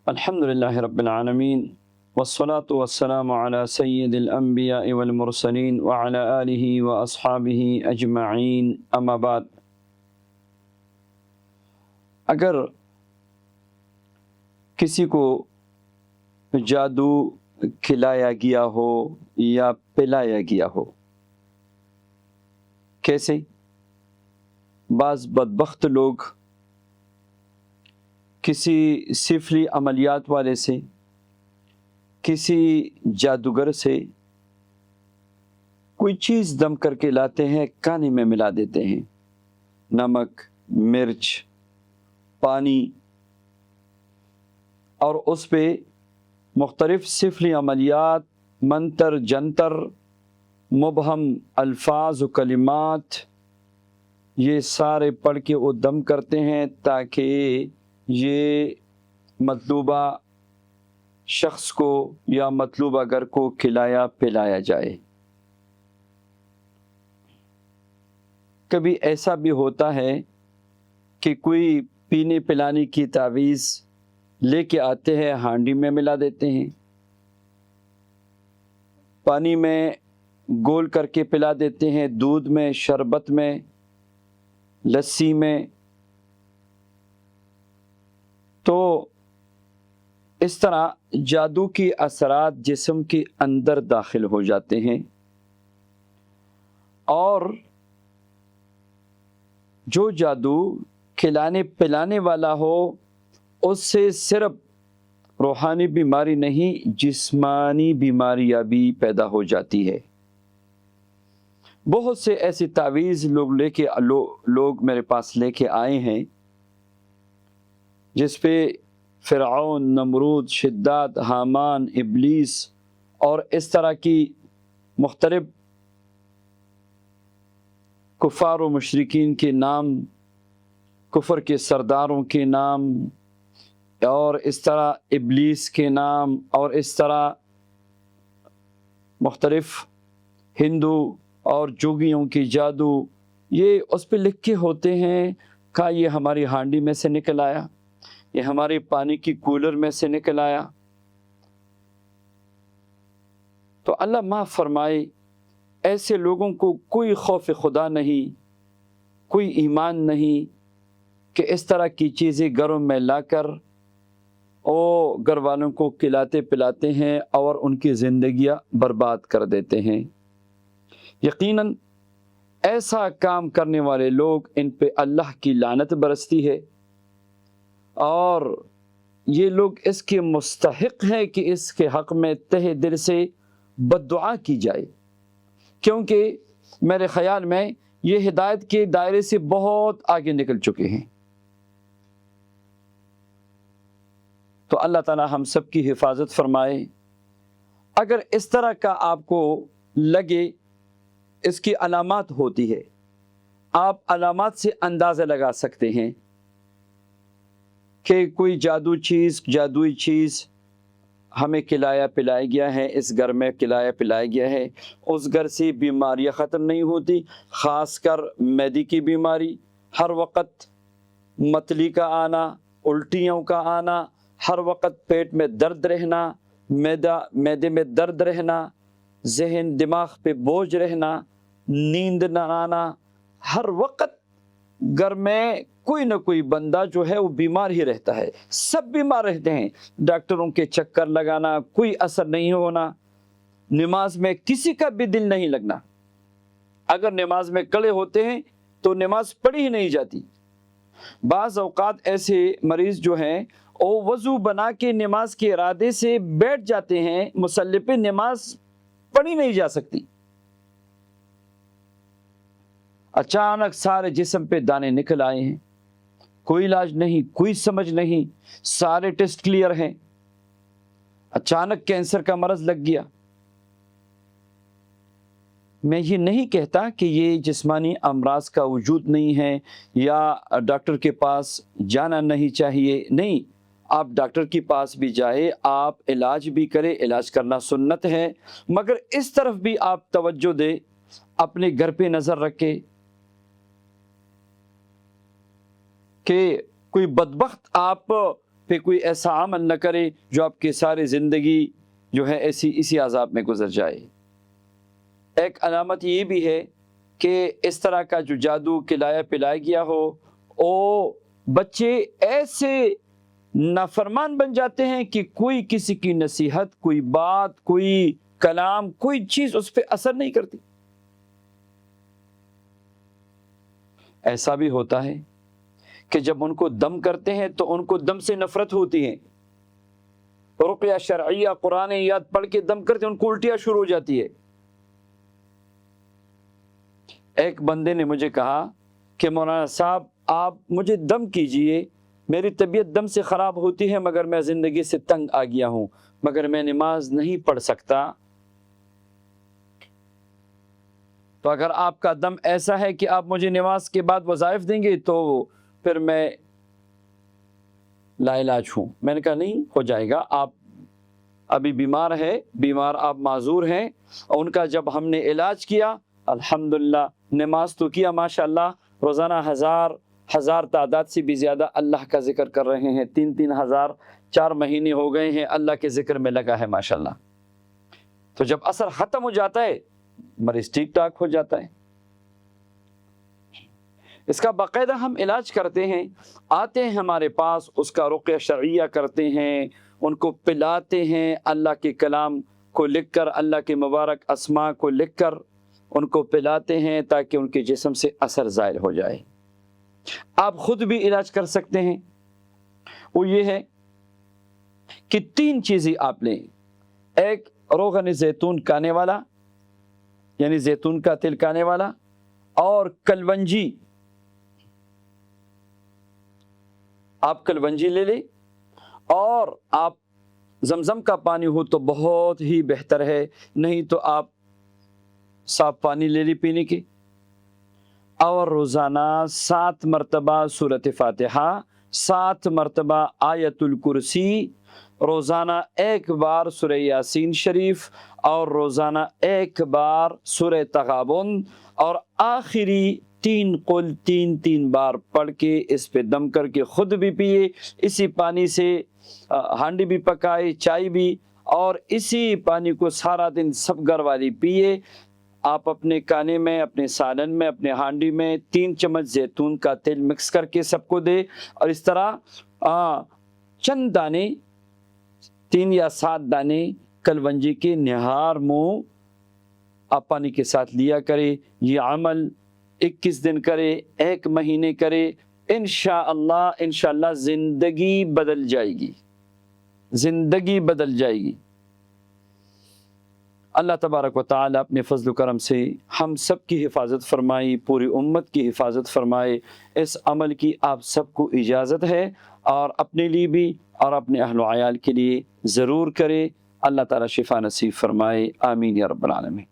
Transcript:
الحمدللہ رب العالمین والصلاة والسلام علی سید الانبیاء والمرسلین وعلی آلہ واصحابہ اجمعین، اما بعد۔ اگر کسی کو جادو کھلایا گیا ہو یا پلایا گیا ہو، کیسے؟ بعض بدبخت لوگ کسی سفلی عملیات والے سے، کسی جادوگر سے کوئی چیز دم کر کے لاتے ہیں، کانے میں ملا دیتے ہیں، نمک، مرچ، پانی، اور اس پہ مختلف سفلی عملیات، منتر جنتر، مبہم الفاظ و کلمات، یہ سارے پڑھ کے وہ دم کرتے ہیں تاکہ یہ مطلوبہ شخص کو یا مطلوبہ گھر کو کھلایا پلایا جائے۔ کبھی ایسا بھی ہوتا ہے کہ کوئی پینے پلانے کی تعویذ لے کے آتے ہیں، ہانڈی میں ملا دیتے ہیں، پانی میں گول کر کے پلا دیتے ہیں، دودھ میں، شربت میں، لسی میں۔ تو اس طرح جادو کی اثرات جسم کے اندر داخل ہو جاتے ہیں، اور جو جادو کھلانے پلانے والا ہو اس سے صرف روحانی بیماری نہیں، جسمانی بیماریاں بھی پیدا ہو جاتی ہے۔ بہت سے ایسی تعویذ لوگ میرے پاس لے کے آئے ہیں جس پہ فرعون، نمرود، شداد، حامان، ابلیس اور اس طرح کی مختلف کفار و مشرکین کے نام، کفر کے سرداروں کے نام، اور اس طرح ابلیس کے نام، اور اس طرح مختلف ہندو اور جوگیوں کی جادو، یہ اس پہ لکھ کے ہوتے ہیں کہ یہ ہماری ہانڈی میں سے نکل آیا، یہ ہمارے پانی کی کولر میں سے نکل آیا۔ تو اللہ معاف فرمائے، ایسے لوگوں کو کوئی خوف خدا نہیں، کوئی ایمان نہیں کہ اس طرح کی چیزیں گھروں میں لا کر وہ گھر والوں کو کھلاتے پلاتے ہیں اور ان کی زندگیاں برباد کر دیتے ہیں۔ یقیناً ایسا کام کرنے والے لوگ، ان پہ اللہ کی لعنت برستی ہے، اور یہ لوگ اس کے مستحق ہیں کہ اس کے حق میں تہ دل سے بد دعا کی جائے، کیونکہ میرے خیال میں یہ ہدایت کے دائرے سے بہت آگے نکل چکے ہیں۔ تو اللہ تعالی ہم سب کی حفاظت فرمائے۔ اگر اس طرح کا آپ کو لگے، اس کی علامات ہوتی ہے، آپ علامات سے اندازہ لگا سکتے ہیں کہ کوئی جادوئی چیز ہمیں کھلایا پلایا گیا ہے، اس گھر میں کھلایا پلایا گیا ہے، اس گھر سے بیماریاں ختم نہیں ہوتی، خاص کر معدے کی بیماری، ہر وقت متلی کا آنا، الٹیوں کا آنا، ہر وقت پیٹ میں درد رہنا، معدے میں درد رہنا، ذہن دماغ پہ بوجھ رہنا، نیند نہ آنا، ہر وقت گھر میں کوئی نہ کوئی بندہ جو ہے وہ بیمار ہی رہتا ہے، سب بیمار رہتے ہیں، ڈاکٹروں کے چکر لگانا، کوئی اثر نہیں ہونا، نماز میں کسی کا بھی دل نہیں لگنا، اگر نماز میں کھڑے ہوتے ہیں تو نماز پڑھی ہی نہیں جاتی۔ بعض اوقات ایسے مریض جو ہیں وہ وضو بنا کے نماز کے ارادے سے بیٹھ جاتے ہیں مصلی پہ، نماز پڑھی نہیں جا سکتی، اچانک سارے جسم پہ دانے نکل آئے ہیں، کوئی علاج نہیں، کوئی سمجھ نہیں، سارے ٹیسٹ کلیئر ہیں، اچانک کینسر کا مرض لگ گیا۔ میں یہ نہیں کہتا کہ یہ جسمانی امراض کا وجود نہیں ہے یا ڈاکٹر کے پاس جانا نہیں چاہیے، نہیں، آپ ڈاکٹر کے پاس بھی جائے، آپ علاج بھی کرے، علاج کرنا سنت ہے، مگر اس طرف بھی آپ توجہ دے، اپنے گھر پہ نظر رکھے کہ کوئی بدبخت آپ پہ کوئی ایسا عمل نہ کرے جو آپ کی ساری زندگی جو ہے اسی عذاب میں گزر جائے۔ ایک علامت یہ بھی ہے کہ اس طرح کا جو جادو کھلایا پلایا گیا ہو، وہ بچے ایسے نافرمان بن جاتے ہیں کہ کوئی کسی کی نصیحت، کوئی بات، کوئی کلام، کوئی چیز اس پہ اثر نہیں کرتی۔ ایسا بھی ہوتا ہے کہ جب ان کو دم کرتے ہیں تو ان کو دم سے نفرت ہوتی ہے، رقیہ شرعیہ قرآن یاد پڑھ کے دم کرتے ان کو الٹیاں شروع ہو جاتی ہے۔ ایک بندے نے مجھے کہا کہ مولانا صاحب آپ مجھے دم کیجئے، میری طبیعت دم سے خراب ہوتی ہے مگر میں زندگی سے تنگ آ گیا ہوں، مگر میں نماز نہیں پڑھ سکتا۔ تو اگر آپ کا دم ایسا ہے کہ آپ مجھے نماز کے بعد وظائف دیں گے تو پھر میں لا علاج ہوں۔ میں نے کہا نہیں، ہو جائے گا، آپ ابھی بیمار آپ معذور ہیں۔ اور ان کا جب ہم نے علاج کیا، الحمدللہ نماز تو کیا ماشاءاللہ، روزانہ ہزار تعداد سے بھی زیادہ اللہ کا ذکر کر رہے ہیں، 3,000 4 مہینے ہو گئے ہیں اللہ کے ذکر میں لگا ہے ماشاءاللہ۔ تو جب اثر ختم ہو جاتا ہے مریض ٹھیک ٹھاک ہو جاتا ہے۔ اس کا باقاعدہ ہم علاج کرتے ہیں، آتے ہیں ہمارے پاس، اس کا رقیہ شرعیہ کرتے ہیں، ان کو پلاتے ہیں، اللہ کے کلام کو لکھ کر، اللہ کے مبارک اسماء کو لکھ کر ان کو پلاتے ہیں تاکہ ان کے جسم سے اثر زائل ہو جائے۔ آپ خود بھی علاج کر سکتے ہیں، وہ یہ ہے کہ 3 چیزیں آپ لیں۔ ایک روغن زیتون کھانے والا، یعنی زیتون کا تیل کھانے والا، اور کلونجی۔ آپ کلونجی لے لیں، اور آپ زمزم کا پانی ہو تو بہت ہی بہتر ہے، نہیں تو آپ صاف پانی لے لیں پینے کے، اور روزانہ 7 مرتبہ سورۃ فاتحہ، 7 مرتبہ آیت الکرسی، روزانہ 1 بار سورہ یاسین شریف، اور روزانہ 1 بار سورہ تغابن، اور آخری 3 قل 3 بار پڑھ کے اس پہ دم کر کے خود بھی پیے، اسی پانی سے ہانڈی بھی پکائے، چائے بھی، اور اسی پانی کو سارا دن سب گھر والی پیے۔ آپ اپنے کانے میں، اپنے سالن میں، اپنے ہانڈی میں 3 چمچ زیتون کا تیل مکس کر کے سب کو دے، اور اس طرح چند دانے، 3 یا 7 دانے کلونجی کے نہار منہ آپ پانی کے ساتھ لیا کرے۔ یہ عمل 21 دن کرے، 1 مہینے کرے، انشاءاللہ زندگی بدل جائے گی، زندگی بدل جائے گی۔ اللہ تبارک و تعالی اپنے فضل و کرم سے ہم سب کی حفاظت فرمائی، پوری امت کی حفاظت فرمائے۔ اس عمل کی آپ سب کو اجازت ہے، اور اپنے لیے بھی اور اپنے اہل و عیال کے لیے ضرور کرے۔ اللہ تعالی شفا نصیب فرمائے، آمین یا رب العالمین۔